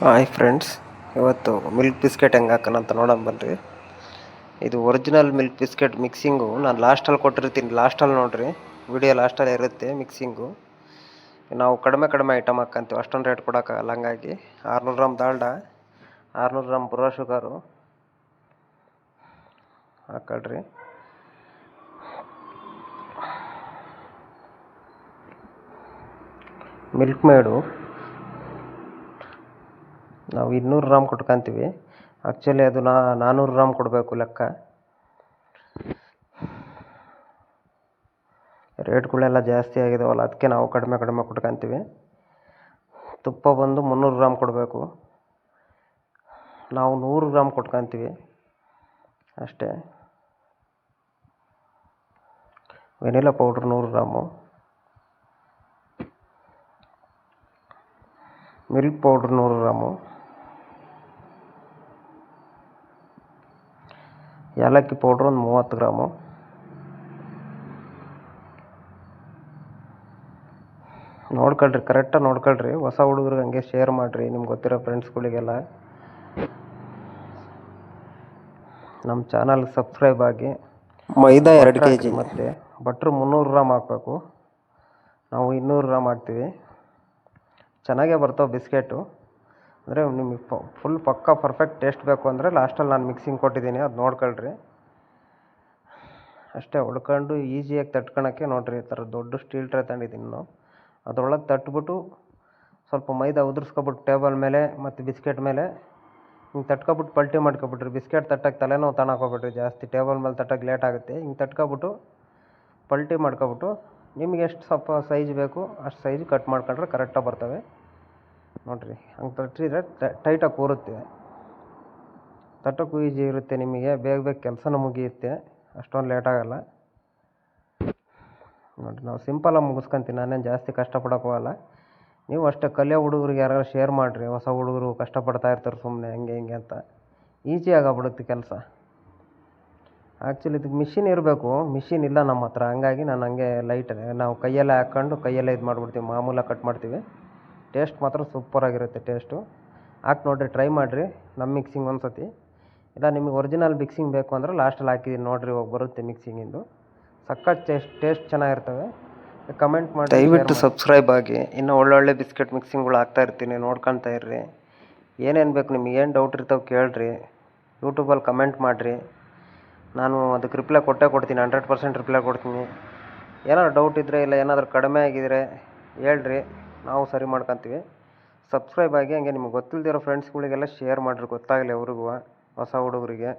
Hi friends, ಇವತ್ತು milk biscuit ಹೆಂಗೆ ಹಾಕೋಣಂತ ನೋಡೋಣ ಬನ್ನಿರಿ. ಇದು ಒರಿಜಿನಲ್ ಮಿಲ್ಕ್ ಬಿಸ್ಕೆಟ್ ಮಿಕ್ಸಿಂಗು ನಾನು ಲಾಸ್ಟಲ್ಲಿ ಕೊಟ್ಟಿರ್ತೀನಿ. ಲಾಸ್ಟಲ್ಲಿ ನೋಡಿರಿ, ವಿಡಿಯೋ ಲಾಸ್ಟಲ್ಲಿ ಇರುತ್ತೆ ಮಿಕ್ಸಿಂಗು. ನಾವು ಕಡಿಮೆ ಐಟಮ್ ಹಾಕ್ಕೊಂತೀವಿ, ಅಷ್ಟೊಂದು ರೇಟ್ ಕೊಡೋಕ್ಕಾಗಲ್ಲ. ಹಂಗಾಗಿ 600 ಗ್ರಾಮ್ ದಾಲ್ಡ, 600 ಗ್ರಾಮ್ ಬುರಾ ಶುಗರು ಹಾಕೊಳ್ರಿ. ಮಿಲ್ಕ್ ಮೇಡು ನಾವು 200 ಗ್ರಾಮ್ ಕೊಟ್ಕೊಂತೀವಿ. ಆ್ಯಕ್ಚುಲಿ ಅದು 400 ಗ್ರಾಮ್ ಕೊಡಬೇಕು ಲೆಕ್ಕ. ರೇಟ್ಗಳೆಲ್ಲ ಜಾಸ್ತಿ ಆಗಿದಾವಲ್ಲ, ಅದಕ್ಕೆ ನಾವು ಕಡಿಮೆ ಕೊಟ್ಕೊಂತೀವಿ. ತುಪ್ಪ ಬಂದು 300 ಗ್ರಾಮ್ ಕೊಡಬೇಕು. ನಾವು 100 ಗ್ರಾಮ್ ಕೊಟ್ಕೊಂತೀವಿ ಅಷ್ಟೇ. Vanilla powder 100 gram, milk powder 100 gram, ಏಲಕ್ಕಿ ಪೌಡ್ರ್ ಒಂದು 30 ಗ್ರಾಮು, ನೋಡ್ಕೊಳ್ರಿ, ಕರೆಕ್ಟಾಗಿ ನೋಡ್ಕೊಳ್ರಿ. ಹೊಸ ಹುಡುಗರಿಗೆ ಹಂಗೆ ಶೇರ್ ಮಾಡಿರಿ, ನಿಮ್ಗೆ ಗೊತ್ತಿರೋ ಫ್ರೆಂಡ್ಸ್ಗಳಿಗೆಲ್ಲ. ನಮ್ಮ ಚಾನಲ್ಗೆ ಸಬ್ಸ್ಕ್ರೈಬ್ ಆಗಿ. ಮೈದಾ 2 kg ಮತ್ತು ಬಟ್ರು 300 ಗ್ರಾಮ್ ಹಾಕಬೇಕು. ನಾವು 200 ಗ್ರಾಮ್ ಹಾಕ್ತೀವಿ. ಚೆನ್ನಾಗೇ ಬರ್ತಾವೆ ಬಿಸ್ಕೆಟು. ಅಂದರೆ ನಿಮಗೆ ಫುಲ್ ಪಕ್ಕ ಪರ್ಫೆಕ್ಟ್ ಟೇಸ್ಟ್ ಬೇಕು ಅಂದರೆ ಲಾಸ್ಟಲ್ಲಿ ನಾನು ಮಿಕ್ಸಿಂಗ್ ಕೊಟ್ಟಿದ್ದೀನಿ, ಅದು ನೋಡ್ಕೊಳ್ರಿ ಅಷ್ಟೇ. ಹೊಡ್ಕೊಂಡು ಈಸಿಯಾಗಿ ತಟ್ಕೊಳಕ್ಕೆ ನೋಡಿರಿ, ಈ ಥರ ದೊಡ್ಡ ಸ್ಟೀಲ್ ಟ್ರೇ ತಗೊಂಡಿದ್ದೀನಿ ನಾನು. ಅದರೊಳಗೆ ತಟ್ಬಿಟ್ಟು ಸ್ವಲ್ಪ ಮೈದಾ ಉದುರಿಸ್ಕೊಬಿಟ್ಟು ಟೇಬಲ್ ಮೇಲೆ ಮತ್ತು ಬಿಸ್ಕೆಟ್ ಮೇಲೆ ಹಿಂಗೆ ತಟ್ಕೊಬಿಟ್ಟು ಪಲ್ಟಿ ಮಾಡ್ಕೊಬಿಟ್ರಿ. ಬಿಸ್ಕೆಟ್ ತಟ್ಟಕ್ಕೆ ತಲೆನೋವು ತಗೊಳ್ಬೇಡ್ರಿ, ಜಾಸ್ತಿ ಟೇಬಲ್ ಮೇಲೆ ತಟ್ಟಕ್ಕೆ ಲೇಟ್ ಆಗುತ್ತೆ. ಹಿಂಗೆ ತಟ್ಕೊಬಿಟ್ಟು ಪಲ್ಟಿ ಮಾಡ್ಕೊಬಿಟ್ಟು ನಿಮಗೆ ಎಷ್ಟು ಸ್ವಲ್ಪ ಸೈಜ್ ಬೇಕು ಅಷ್ಟು ಸೈಜ್ ಕಟ್ ಮಾಡ್ಕೊಂಡ್ರೆ ಕರೆಕ್ಟಾಗಿ ಬರ್ತವೆ ನೋಡಿರಿ. ಹಂಗೆ ತಟ್ಟಿದ್ರೆ ಟೈಟಾಗಿ ಕೂರುತ್ತೆ, ತಟ್ಟಕ್ಕೂ ಈಜಿ ಇರುತ್ತೆ ನಿಮಗೆ. ಬೇಗ ಕೆಲಸನೂ ಮುಗಿಯುತ್ತೆ, ಅಷ್ಟೊಂದು ಲೇಟ್ ಆಗೋಲ್ಲ ನೋಡಿರಿ. ನಾವು ಸಿಂಪಲಾಗಿ ಮುಗಿಸ್ಕೊಂತೀನಿ, ನಾನೇನು ಜಾಸ್ತಿ ಕಷ್ಟಪಡೋಕೆ ಹೋಗಲ್ಲ. ನೀವು ಅಷ್ಟೇ ಕಲಿಯೋ ಹುಡುಗರಿಗೆ ಯಾರು ಶೇರ್ ಮಾಡಿರಿ. ಹೊಸ ಹುಡುಗರು ಕಷ್ಟಪಡ್ತಾ ಇರ್ತಾರೆ ಸುಮ್ಮನೆ ಹಿಂಗೆ ಅಂತ, ಈಸಿಯಾಗಿ ಆಗ್ಬಿಡುತ್ತೆ ಕೆಲಸ. ಆ್ಯಕ್ಚುಲಿ ಇದಕ್ಕೆ ಮಿಷಿನ್ ಇರಬೇಕು, ಮಿಷಿನ್ ಇಲ್ಲ ನಮ್ಮ ಹತ್ರ. ಹಂಗಾಗಿ ನಾನು ಹಂಗೆ ನಾವು ಕೈಯಲ್ಲೇ ಹಾಕ್ಕೊಂಡು ಕೈಯಲ್ಲೇ ಇದು ಮಾಡಿಬಿಡ್ತೀವಿ, ಮಾಮೂಲಾಗಿ ಕಟ್ ಮಾಡ್ತೀವಿ. ಟೇಸ್ಟ್ ಮಾತ್ರ ಸೂಪರಾಗಿರುತ್ತೆ ಟೇಸ್ಟು. ಹಾಕಿ ನೋಡಿರಿ, ಟ್ರೈ ಮಾಡಿರಿ ನಮ್ಮ ಮಿಕ್ಸಿಂಗ್ ಒಂದು ಸತಿ. ಇಲ್ಲ ನಿಮಗೆ ಒರಿಜಿನಲ್ ಮಿಕ್ಸಿಂಗ್ ಬೇಕು ಅಂದರೆ ಲಾಸ್ಟಲ್ಲಿ ಹಾಕಿದ್ದೀನಿ ನೋಡಿರಿ, ಹೋಗಿ ಬರುತ್ತೆ ಮಿಕ್ಸಿಂಗಿಂದು. ಸಖತ್ ಟೇಸ್ಟ್ ಚೆನ್ನಾಗಿರ್ತವೆ. ಕಮೆಂಟ್ ಮಾಡಿ, ದಯವಿಟ್ಟು ಸಬ್ಸ್ಕ್ರೈಬ್ ಆಗಿ. ಇನ್ನೂ ಒಳ್ಳೊಳ್ಳೆ ಬಿಸ್ಕೆಟ್ ಮಿಕ್ಸಿಂಗ್ಗಳು ಹಾಕ್ತಾಯಿರ್ತೀನಿ, ನೋಡ್ಕೊತಾ ಇರ್ರಿ. ಏನೇನು ಬೇಕು ನಿಮಗೆ, ಏನು ಡೌಟ್ ಇರ್ತಾವೆ ಕೇಳಿರಿ, ಯೂಟ್ಯೂಬಲ್ಲಿ ಕಮೆಂಟ್ ಮಾಡಿರಿ. ನಾನು ಅದಕ್ಕೆ ರಿಪ್ಲೈ ಕೊಡ್ತೀನಿ, 100% ರಿಪ್ಲೈ ಕೊಡ್ತೀನಿ. ಏನಾದ್ರು ಡೌಟ್ ಇದ್ದರೆ ಇಲ್ಲ ಏನಾದರೂ ಕಡಿಮೆ ಆಗಿದ್ರೆ ಹೇಳ್ರಿ, ನಾವು ಸರಿ ಮಾಡ್ಕೊತೀವಿ. ಸಬ್ಸ್ಕ್ರೈಬ್ ಆಗಿ. ಹಂಗೆ ನಿಮ್ಗೆ ಗೊತ್ತಿಲ್ದಿರೋ ಫ್ರೆಂಡ್ಸ್ಗಳಿಗೆಲ್ಲ ಶೇರ್ ಮಾಡಿರಿ, ಗೊತ್ತಾಗಲಿ ಅವ್ರಿಗೂ, ಹೊಸ ಹುಡುಗರಿಗೆ.